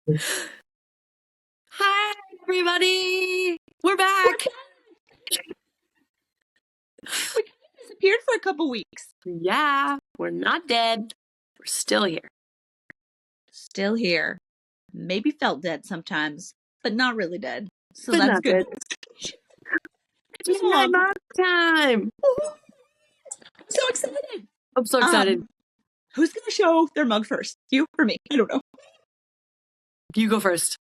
Hi, everybody. We're back. We disappeared for a couple weeks. Yeah, we're not dead. We're still here. Still here. Maybe felt dead sometimes, but not really dead. So But that's not good. It's my mug time. So excited. I'm so excited. Who's going to show their mug first? You or me? I don't know. You go first.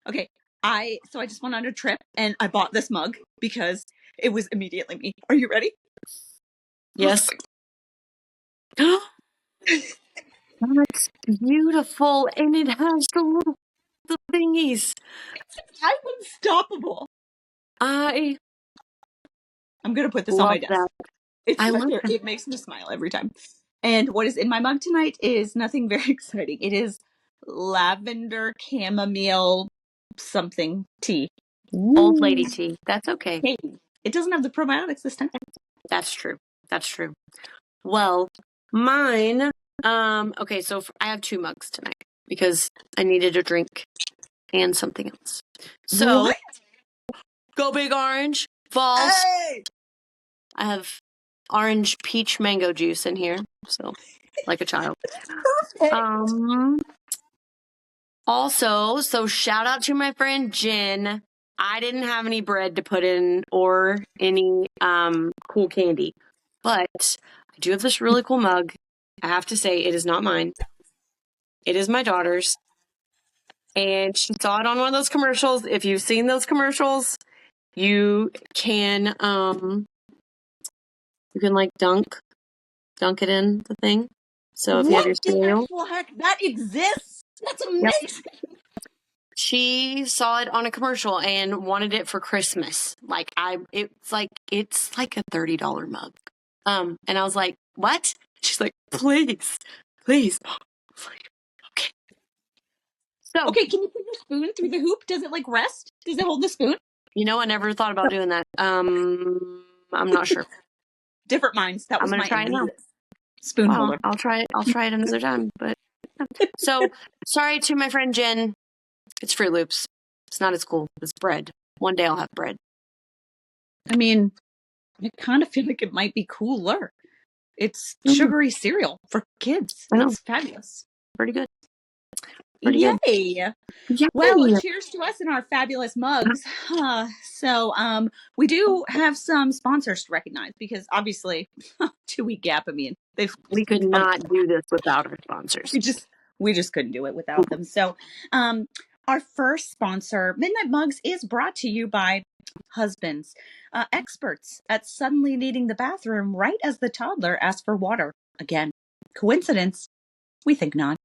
Okay. I just went on a trip and I bought this mug because it was immediately me. Are you ready? Yes. That's beautiful, and it has the thingies. I'm unstoppable. I I'm going to put this on love my desk. that. It's I right love there. that. It makes me smile every time. And what is in my mug tonight is nothing very exciting. It is lavender chamomile something tea. Old lady tea. That's okay. Hey, it doesn't have the probiotics this time. That's true. That's true. Well, mine. Okay, so I have 2 mugs tonight because I needed a drink and something else. So, What? go big orange, false. Hey! I have orange peach mango juice in here, so like a child. Perfect. Also, so shout out to my friend Jen. I didn't have any bread to put in or any cool candy, but I do have this really cool mug. I have to say, it is not mine. It is my daughter's. And she saw it on one of those commercials. If you've seen those commercials, you can like dunk it in the thing. So if you have your cereal. What the heck? That exists? That's amazing. Yep. She saw it on a commercial and wanted it for Christmas. It's like a $30 mug. And I was like, what? She's like, please. Okay. So, okay, can you put your spoon through the hoop? Does it like rest? Does it hold the spoon? You know, I never thought about doing that. I'm not sure. Different minds. That was I'm gonna my try it now. spoon holder. I'll try it. I'll try it another time. But so sorry to my friend Jen. It's Fruit Loops. It's not as cool. It's bread. One day I'll have bread. I mean, I kind of feel like it might be cooler. It's sugary cereal for kids. It's fabulous. Pretty good. Yay! Yay! Well, cheers to us and our fabulous mugs. So, we do have some sponsors to recognize because obviously, 2-week gap. I mean, we could not do this without our sponsors. We just couldn't do it without them. So, our first sponsor, Midnight Mugs, is brought to you by husbands, experts at suddenly needing the bathroom right as the toddler asks for water. Again, coincidence? We think not.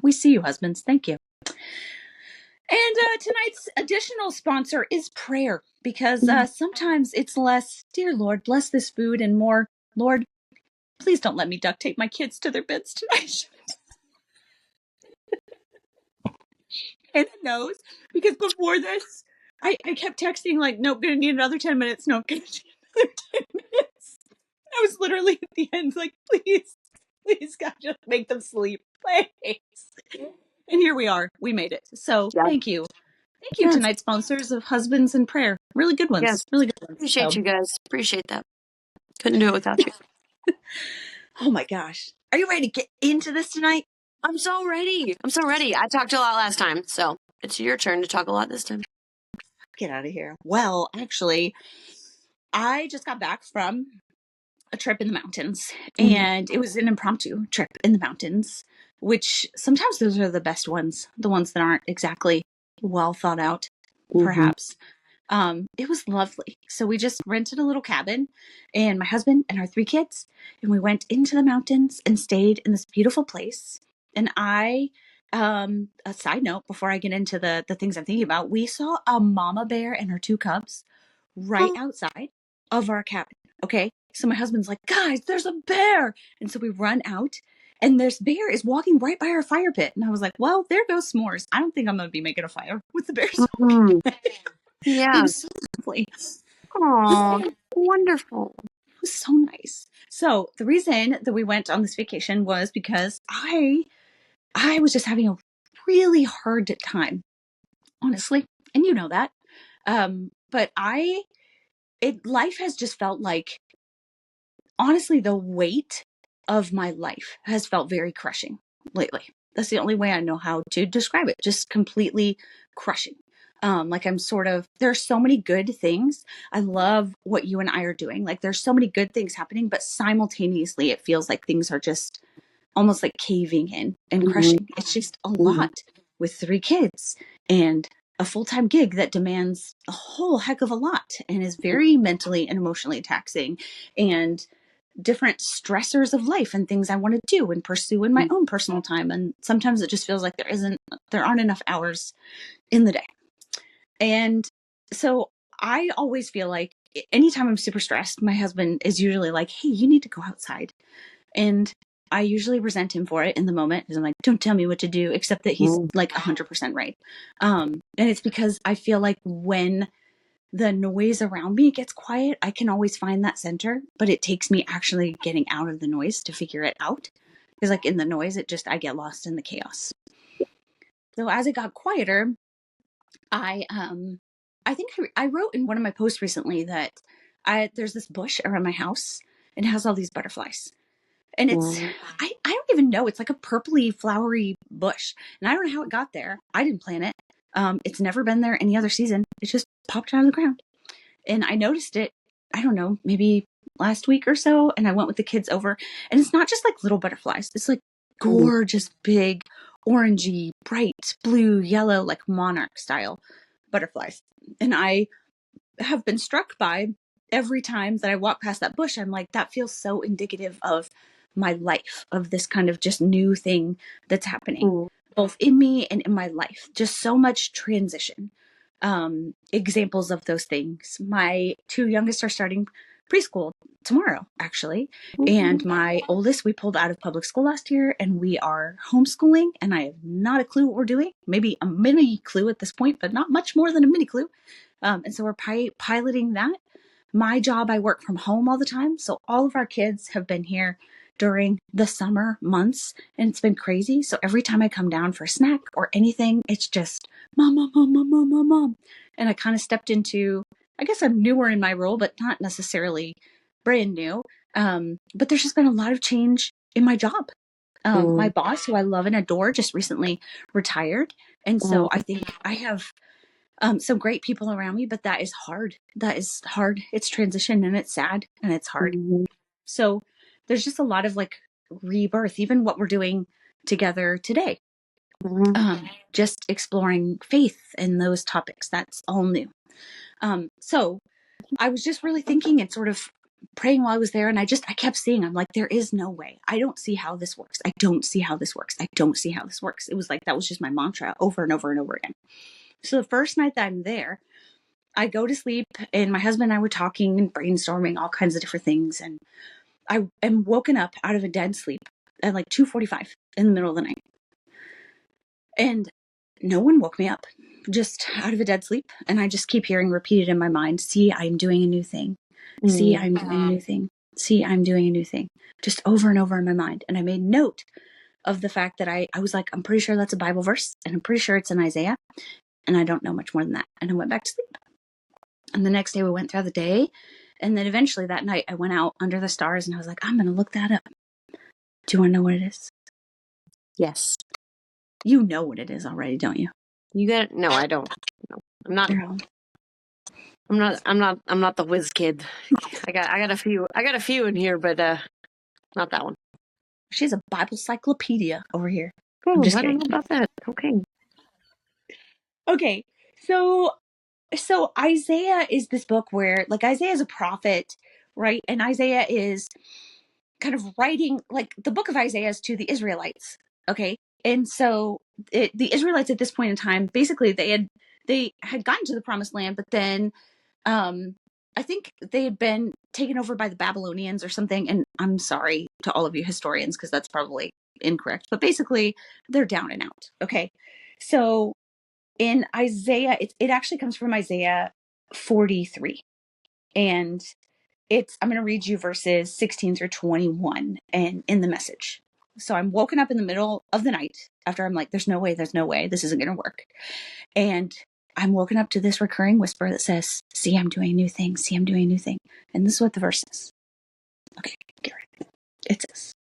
We see you, husbands. Thank you. And tonight's additional sponsor is prayer, because sometimes it's less, dear Lord, bless this food, and more, Lord, please don't let me duct tape my kids to their beds tonight. And it knows, because before this, I kept texting like, nope, gonna need another 10 minutes. Nope, gonna need another 10 minutes. I was literally at the end like, please, God, just make them sleep. Please. And here we are. We made it. So thank you. Thank you, tonight's sponsors of Husbands in Prayer. Really good ones. Yes. Really good ones. Appreciate you guys. Appreciate that. Couldn't do it without you. Oh my gosh. Are you ready to get into this tonight? I'm so ready. I talked a lot last time, so it's your turn to talk a lot this time. Get out of here. Well, actually, I just got back from a trip in the mountains, and it was an impromptu trip in the mountains, which sometimes those are the best ones, the ones that aren't exactly well thought out, perhaps. It was lovely. So we just rented a little cabin, and my husband and our 3 kids, and we went into the mountains and stayed in this beautiful place. And a side note before I get into the things I'm thinking about, we saw a mama bear and her 2 cubs right outside of our cabin. Okay. So my husband's like, guys, there's a bear. And so we run out, and this bear is walking right by our fire pit. And I was like, well, there goes s'mores. I don't think I'm going to be making a fire with the bears. Yeah. It was so lovely. Oh, wonderful. It was so nice. So the reason that we went on this vacation was because I was just having a really hard time, honestly. And you know that. But life has just felt like, honestly, the weight of my life has felt very crushing lately. That's the only way I know how to describe it. Just completely crushing. Like I'm sort of, there's so many good things. I love what you and I are doing. Like there's so many good things happening, but simultaneously it feels like things are just almost like caving in and Mhm. crushing. It's just a Mhm. lot with 3 kids and a full-time gig that demands a whole heck of a lot and is very mentally and emotionally taxing, and different stressors of life and things I want to do and pursue in my own personal time. And sometimes it just feels like there aren't enough hours in the day. And so I always feel like anytime I'm super stressed, my husband is usually like, hey, you need to go outside. And I usually resent him for it in the moment because I'm like, don't tell me what to do, except that he's Mhm. like 100% right. And it's because I feel like when the noise around me gets quiet, I can always find that center, but it takes me actually getting out of the noise to figure it out. Because like in the noise, I get lost in the chaos. So as it got quieter, I think I wrote in one of my posts recently that there's this bush around my house and it has all these butterflies. And Mhm. I don't even know. It's like a purpley, flowery bush. And I don't know how it got there. I didn't plant it. It's never been there any other season. It just popped out of the ground. And I noticed it, I don't know, maybe last week or so. And I went with the kids over. And it's not just like little butterflies, it's like Mhm. gorgeous, big, orangey, bright blue, yellow, like monarch style butterflies. And I have been struck by every time that I walk past that bush, I'm like, that feels so indicative of my life, of this kind of just new thing that's happening, Mhm. both in me and in my life. Just so much transition. Examples of those things. My 2 youngest are starting preschool tomorrow, actually. And my oldest, we pulled out of public school last year and we are homeschooling. And I have not a clue what we're doing. Maybe a mini clue at this point, but not much more than a mini clue. And so we're piloting that. My job, I work from home all the time. So all of our kids have been here during the summer months and it's been crazy. So every time I come down for a snack or anything, it's just mom, mom, mom, mom, mom, mom, mom. And I kind of stepped into, I guess I'm newer in my role, but not necessarily brand new. But there's just been a lot of change in my job. My Mhm. boss, who I love and adore, just recently retired. And so I think I have some great people around me, but that is hard. That is hard. It's transition and it's sad and it's hard. Mhm. So there's just a lot of like rebirth, even what we're doing together today. Mhm. Just exploring faith and those topics. That's all new. So I was just really thinking and sort of praying while I was there. And I kept seeing, I'm like, there is no way. I don't see how this works. I don't see how this works. I don't see how this works. It was like, that was just my mantra over and over and over again. So the first night that I'm there, I go to sleep and my husband and I were talking and brainstorming all kinds of different things. And I am woken up out of a dead sleep at like 2:45 in the middle of the night. And no one woke me up, just out of a dead sleep. And I just keep hearing repeated in my mind, see, I'm doing a new thing. See, Mhm. I'm doing a new thing. See, I'm doing a new thing. Just over and over in my mind. And I made note of the fact that I was like, I'm pretty sure that's a Bible verse and I'm pretty sure it's in Isaiah. And I don't know much more than that. And I went back to sleep. And the next day we went throughout the day. And then eventually that night I went out under the stars and I was like, I'm going to look that up. Do you want to know what it is? Yes. You know what it is already, don't you? You got No, I don't. No. I'm not Girl. I'm not the whiz kid. I got a few. I got a few in here, but not that one. She's a Bible cyclopedia over here. I'm Oh, just I don't kidding. know about that. Okay. Okay. So Isaiah is this book where like Isaiah is a prophet, right? And Isaiah is kind of writing like the book of Isaiah is to the Israelites. Okay. And so the Israelites at this point in time, basically they had gotten to the promised land, but then um I think they had been taken over by the Babylonians or something. And I'm sorry to all of you historians because that's probably incorrect, but basically they're down and out. Okay. So in Isaiah, it actually comes from Isaiah 43. And I'm going to read you verses 16 through 21 and in the message. So I'm woken up in the middle of the night after I'm like, there's no way, this isn't going to work. And I'm woken up to this recurring whisper that says, see, I'm doing a new thing. See, I'm doing a new thing. And this is what the verse says. Okay, get ready. It says,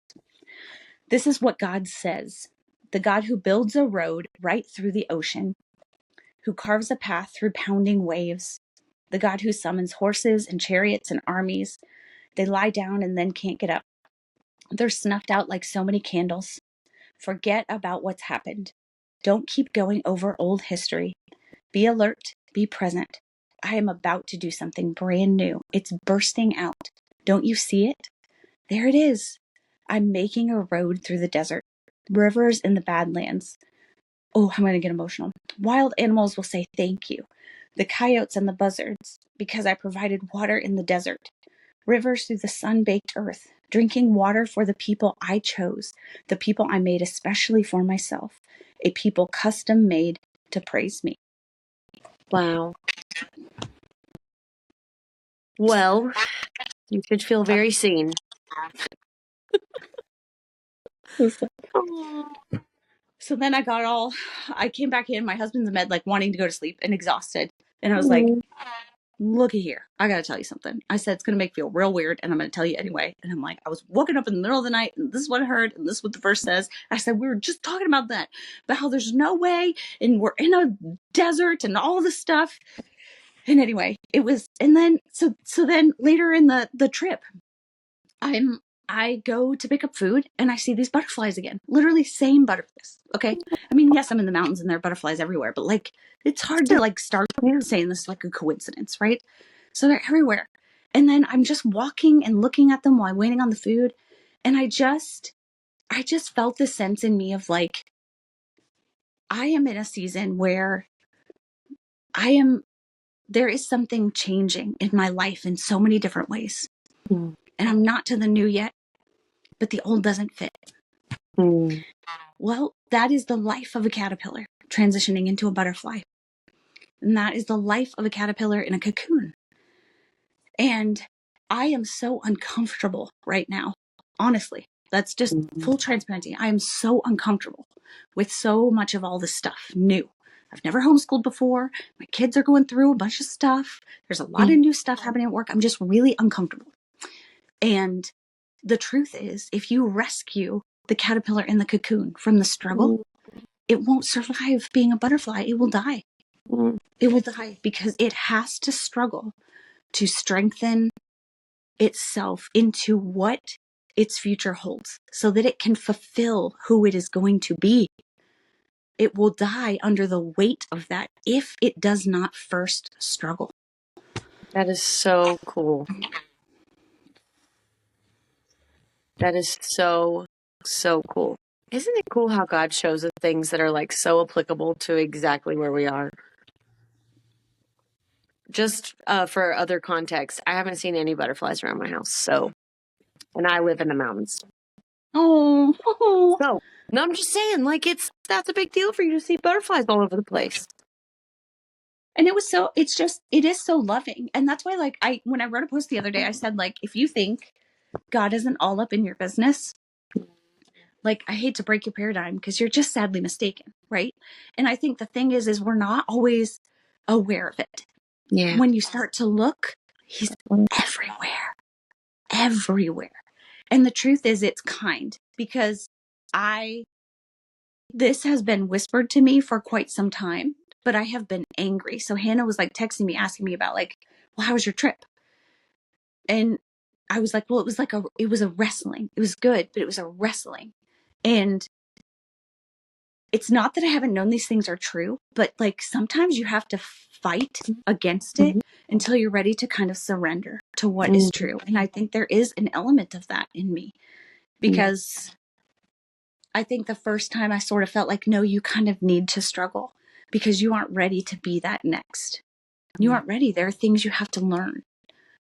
this is what God says. The God who builds a road right through the ocean, who carves a path through pounding waves, the God who summons horses and chariots and armies. They lie down and then can't get up. They're snuffed out like so many candles. Forget about what's happened. Don't keep going over old history. Be alert. Be present. I am about to do something brand new. It's bursting out. Don't you see it? There it is. I'm making a road through the desert, rivers in the Badlands. Oh, I'm going to get emotional. Wild animals will say thank you. The coyotes and the buzzards, because I provided water in the desert. Rivers through the sun-baked earth, drinking water for the people I chose, the people I made especially for myself, a people custom made to praise me. Wow. Well, you should feel very seen. So then I came back in, my husband's in bed, like wanting to go to sleep and exhausted. And I was like, look at here. I got to tell you something. I said, it's going to make you feel real weird. And I'm going to tell you anyway. And I'm like, I was woken up in the middle of the night and this is what I heard. And this is what the verse says. I said, we were just talking about that, but how there's no way. And we're in a desert and all this stuff. And anyway, it was, and then, so then later in the trip, I go to pick up food and I see these butterflies again. Literally same butterflies. Okay. I mean, yes, I'm in the mountains and there are butterflies everywhere, but like, it's hard to like start saying this is like a coincidence, right? So they're everywhere. And then I'm just walking and looking at them while I'm waiting on the food. And I just felt this sense in me of like, I am in a season where there is something changing in my life in so many different ways. And I'm not to the new yet, but the old doesn't fit. Well, that is the life of a caterpillar transitioning into a butterfly. And that is the life of a caterpillar in a cocoon. And I am so uncomfortable right now. Honestly, that's just full transparency. I am so uncomfortable with so much of all this stuff new. I've never homeschooled before. My kids are going through a bunch of stuff. There's a lot of new stuff happening at work. I'm just really uncomfortable. And the truth is, if you rescue the caterpillar in the cocoon from the struggle, it won't survive being a butterfly. It will die. It will die because it has to struggle to strengthen itself into what its future holds so that it can fulfill who it is going to be. It will die under the weight of that if it does not first struggle. That is so cool. That is so, so cool. Isn't it cool how God shows us things that are like so applicable to exactly where we are? Just for other context, I haven't seen any butterflies around my house. So, and I live in the mountains. Oh. So, no, I'm just saying, like, that's a big deal for you to see butterflies all over the place. And it is so loving. And that's why, like, when I wrote a post the other day, I said, like, if you think God isn't all up in your business, like, I hate to break your paradigm because you're just sadly mistaken, right? And I think the thing is we're not always aware of it. Yeah. When you start to look, he's everywhere. And the truth is it's kind because this has been whispered to me for quite some time, but I have been angry. So Hannah was like texting me, asking me about like, well, how was your trip? And I was like, well, it was a wrestling. It was good, but it was a wrestling. And it's not that I haven't known these things are true, but like sometimes you have to fight against it until you're ready to kind of surrender to what is true. And I think there is an element of that in me because I think the first time I sort of felt like, no, you kind of need to struggle because you aren't ready to be that next. You aren't ready. There are things you have to learn.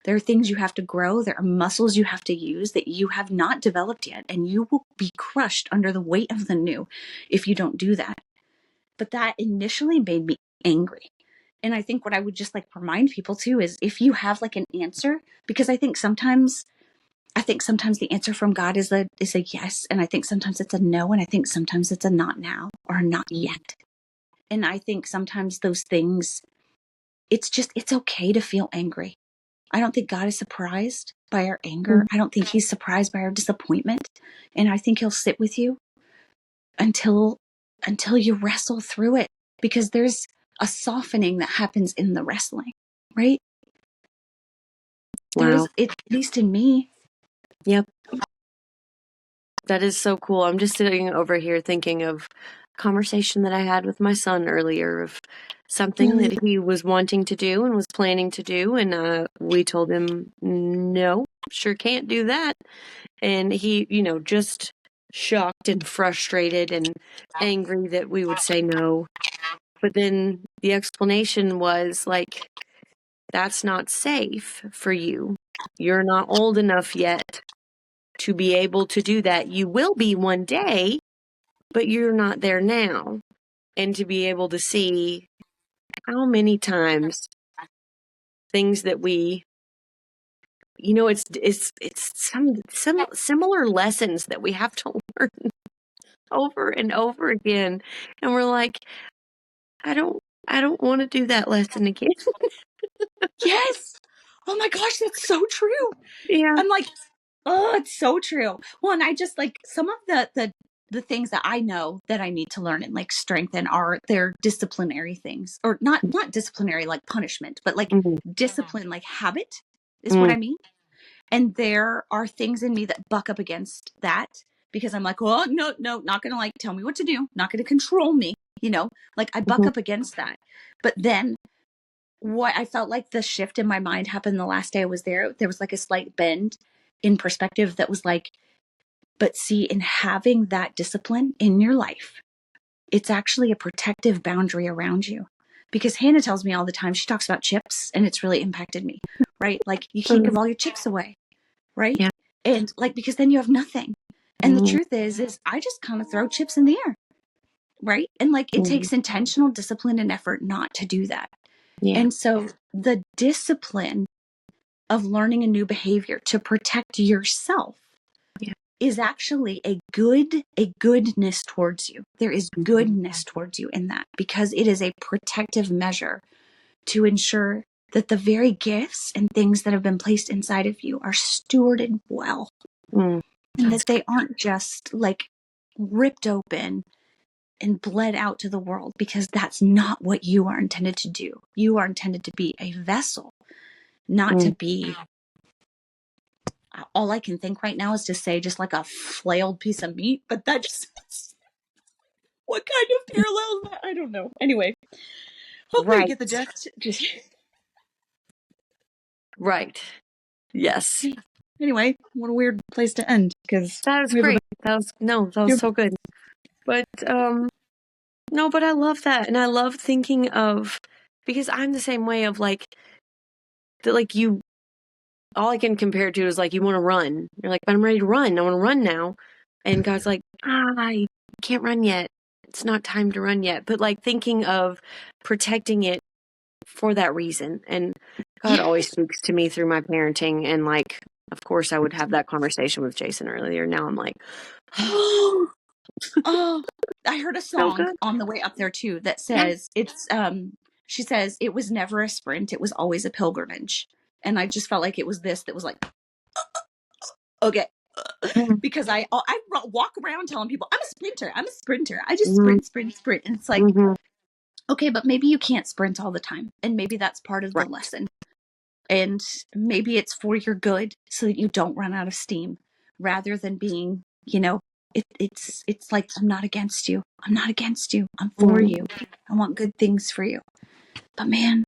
There are things you have to grow. There are muscles you have to use that you have not developed yet. And you will be crushed under the weight of the new if you don't do that. But that initially made me angry. And I think what I would just like remind people too is if you have like an answer, because I think sometimes I think sometimes the answer from God is a yes, and I think sometimes it's a no, and I think sometimes it's a not now or not yet. And I think sometimes those things, it's okay to feel angry. I don't think God is surprised by our anger. I don't think he's surprised by our disappointment. And I think he'll sit with you until you wrestle through it, because there's a softening that happens in the wrestling, right? There Wow. is, at least in me. Yep. That is so cool. I'm just sitting over here thinking of a conversation that I had with my son earlier of something that he was wanting to do and was planning to do. And we told him, no, sure can't do that. And he, just shocked and frustrated and angry that we would say no. But then the explanation was like, that's not safe for you. You're not old enough yet to be able to do that. You will be one day, but you're not there now. And to be able to see how many times things that we, it's some similar lessons that we have to learn over and over again. And we're like, I don't want to do that lesson again. Yes. Oh my gosh, that's so true. Yeah. I'm like, oh, it's so true. Well, and I just like some of the things that I know that I need to learn and like strengthen are their disciplinary things, or not disciplinary like punishment, but like Mhm. discipline, like habit is what Mm. I mean. And there are things in me that buck up against that, because I'm like, oh, no, not going to like tell me what to do, not going to control me, like I buck Mhm. up against that. But then what I felt like the shift in my mind happened the last day I was there. There was like a slight bend in perspective that was like, but see, in having that discipline in your life, it's actually a protective boundary around you. Because Hannah tells me all the time, she talks about chips, and it's really impacted me, right? Like, you can't give all your chips away, right? Yeah. And like, because then you have nothing. And the Mhm. truth is I just kind of throw chips in the air, right? And like, it Mhm. takes intentional discipline and effort not to do that. Yeah. And so the discipline of learning a new behavior to protect yourself Yeah. is actually a goodness towards you. There is goodness towards you in that, because it is a protective measure to ensure that the very gifts and things that have been placed inside of you are stewarded well, Mm. and that they aren't just like ripped open and bled out to the world, because that's not what you are intended to do. You are intended to be a vessel, not to be, all I can think right now is to say just like a flailed piece of meat, but that just, what kind of parallel is that? I don't know. Anyway, hopefully you Right. get the gist. Just Right. Yes. anyway, what a weird place to end, because That was we have great. about. That was so good. But no, but I love that. And I love thinking of, because I'm the same way of like that, like you, all I can compare it to is like you want to run. You're like, but I'm ready to run. I want to run now. And God's like, I can't run yet. It's not time to run yet. But like thinking of protecting it for that reason. And God always Yes. speaks to me through my parenting. And like, of course, I would have that conversation with Jason earlier. Now I'm like, Oh, I heard a so song good. on the way up there too that Yeah. says she says it was never a sprint, it was always a pilgrimage. And I just felt like it was this that was like, okay, because I walk around telling people I'm a sprinter. I'm a sprinter. I just Mm-hmm. sprint. And it's like, Mm-hmm. okay, but maybe you can't sprint all the time. And maybe that's part of the Right. lesson. And maybe it's for your good so that you don't run out of steam, rather than being, it's like, I'm not against you. I'm not against you. I'm for Mm-hmm. you. I want good things for you. But man,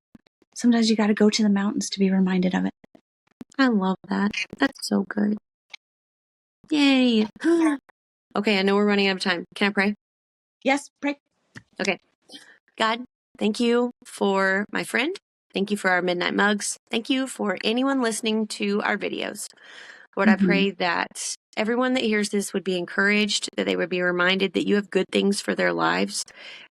sometimes you got to go to the mountains to be reminded of it. I love that. That's so good. Yay. Okay, I know we're running out of time. Can I pray? Yes, pray. Okay. God, thank you for my friend. Thank you for our midnight mugs. Thank you for anyone listening to our videos. Lord, I pray that everyone that hears this would be encouraged, that they would be reminded that you have good things for their lives,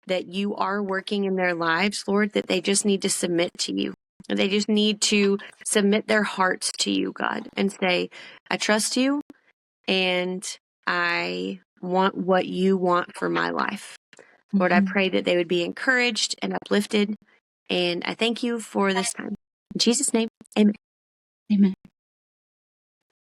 that you are working in their lives, Lord, that they just need to submit to you. They just need to submit their hearts to you, God, and say, I trust you and I want what you want for my life. Lord, I pray that they would be encouraged and uplifted. And I thank you for this time. In Jesus' name, amen. Amen.